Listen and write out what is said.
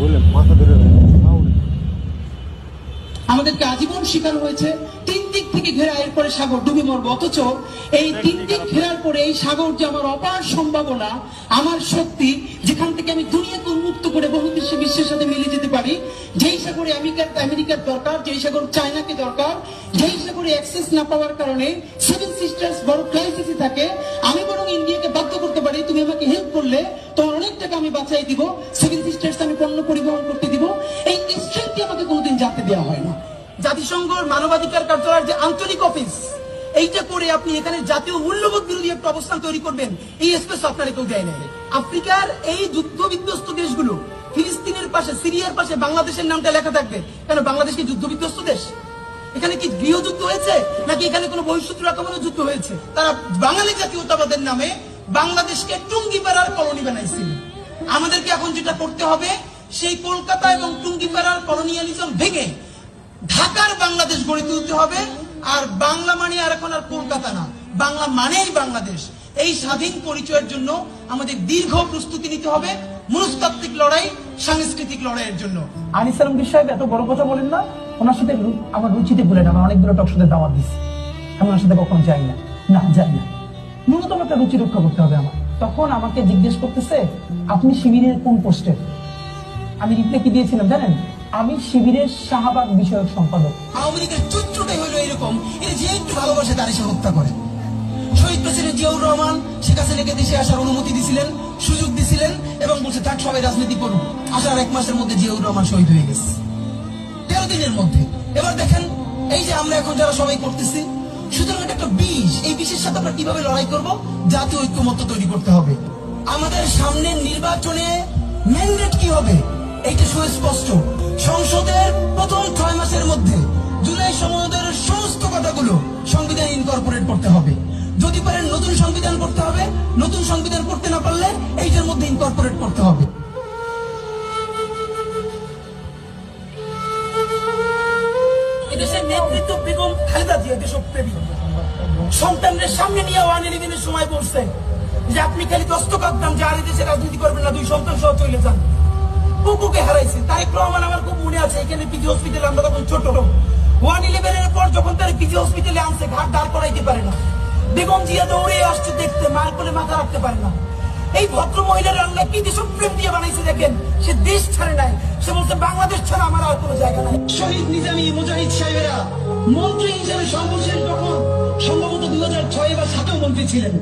বলে মাথা ধরে আমাদেরকে আজীবন শিকার হয়েছে তিন দিক থেকে ঘেরা, এরপরে সাগর ডুবে মরবো। অথচ এই তিন দিক ঘেরার পরে এই সাগর যে আমার অপার সম্ভাবনা, আমার শক্তি, যেখান থেকে আমি দুনিয়াকে উন্মুক্ত করে বহুদেশে বিশ্বের সাথে মিলে যেতে পারি, যেই সাগরে আমেরিকার দরকার, যেই সাগর চায়নাকে দরকার, যেই সাগরে অ্যাক্সেস না পাওয়ার কারণে সেভেন সিস্টার্স বড় ক্রাইসিসে থাকে, আমি বরং ইন্ডিয়াকে বাধ্য করতে পারি, তুমি আমাকে হেল্প করলে তোমার অনেক টাকা আমি বাঁচাই দিব, সেভেন সিস্টার্স আমি পণ্য পরিবহন করতে দিব। এই স্ট্রেংথটি আমাকে কোনোদিন জানতে দেওয়া হয় না। জাতিসংঘের মানবাধিকার কার্যালয়ের যে আঞ্চলিক অফিস, এইটা করে আপনি এখানে জাতীয় মূল্যবোধ বিরোধী একটা অবস্থান তৈরি করবেন, এই স্পেস আপনারা কেউ দেয় না। আফ্রিকার এই যুদ্ধ বিধ্বস্ত দেশগুলো, ফিলিস্তিনের পাশে, সিরিয়ার পাশে বাংলাদেশের নামটা লেখা থাকবে কেন? বাংলাদেশ কি যুদ্ধ বিধ্বস্ত দেশ? এখানে কি গৃহযুদ্ধ হয়েছে, নাকি এখানে কোনো বহিঃশত্রুর আক্রমণের যুদ্ধ হয়েছে? তারা বাঙালি জাতীয়তাবাদের নামে বাংলাদেশকে টুঙ্গিপাড়ার কলোনি বানাইছিল। আমাদেরকে এখন যেটা করতে হবে, সেই কলকাতা এবং টুঙ্গিপাড়ার কলোনিয়ালিজম ভেঙে ঢাকার বাংলাদেশ গড়ে তুলতে হবে। আর বাংলা মানে আর এখন আর কলকাতা না, বাংলা মানেই বাংলাদেশ। এই স্বাধীন পরিচয়ের জন্য আমাদের দীর্ঘ প্রস্তুতি নিতে হবে, মনস্তাত্ত্বিক লড়াই, সাংস্কৃতিক লড়াইয়ের জন্য। আনিস আলমগীর সাহেব এত বড় কথা বলেন না, ওনার সাথে আমার রুচিতে বলেন, আমার অনেকগুলো টকশোতে দাওয়াত দিচ্ছি, আমি ওনার সাথে কখনো যাই না, যাই না। ন্যূনতম একটা রুচি রক্ষা করতে হবে আমার। তখন আমাকে জিজ্ঞেস করতেছে, আপনি শিবিরের কোন পোস্টের? আমি রিপ্লাই কি দিয়েছিলাম জানেন? আমি শিবিরের শাহবাগ বিষয়ক সম্পাদক। আওয়ামী লীগের চরিত্রটাই হলো এরকম, এর যে একটু ভালোবাসে তার এসে হত্যা করে। শহীদ প্রেসিডেন্ট জিয়াউর রহমান শেখ হাসিনাকে দেশে আসার অনুমতি দিছিলেন, সুযোগ দিছিলেন, এবং বলছে থাক সবাই রাজনীতি করুন। আসার এক মাসের মধ্যে জিয়াউর রহমান শহীদ হয়ে গেছে, 13 দিনের মধ্যে। এবার দেখেন, এই যে আমরা এখন যারা সবাই করতেছি, সুতরাং এটা একটা বিষ। এই বিষের সাথে আমরা কিভাবে লড়াই করব? জাতীয় ঐক্যমত্য তৈরি করতে হবে। আমাদের সামনের নির্বাচনে ম্যান্ডেট কি হবে এইটা সুস্পষ্ট। সংসদের প্রথম 6 মাসের মধ্যে জুলাই সনদের সমস্ত কথাগুলো সংবিধান ইনকর্পোরেট করতে হবে। যদি পারেন নতুন সংবিধান করতে হবে, নতুন সংবিধান করতে না পারলে এইটার মধ্যে ইনকর্পোরেট করতে হবে। এদেশের নেতৃত্ব বেগম খালেদা জিয়া দেশপ্রেমী, সন্তানদের সামনে নিয়ে 111-এর সময় বলছে যে আপনি খালি দস্তখত দেন, যে আর দেশে রাজনীতি করবেন না, 2 সন্তান সহ চলে যান। কুকুকে হারাইছে। তারেক রহমান আমার খুব মনে আছে, এখানে পিজি হসপিটালে আমরা তখন ছোট, 111-এর পর যখন তার পিজি হসপিটালে আনছে, ঘাট দাঁড় করাইতে পারে না, বেগম জিয়া দৌড়ে আসছে দেখতে, মার কোলে মাথা রাখতে পারে না। এই ভদ্র মহিলার আল্লাহ কি দেশপ্রেম দিয়ে বানাইছে দেখেন। সে দেশ ছাড়ে নাই, সে বলছে বাংলাদেশ ছাড়া আমার আর কোনো জায়গা নাই। শহীদ নিজামী মুজাহিদ সাহেবেরা মন্ত্রী হিসেবে সর্বশেষ তখন সম্ভবত 2006 বা 2007 মন্ত্রী ছিলেন।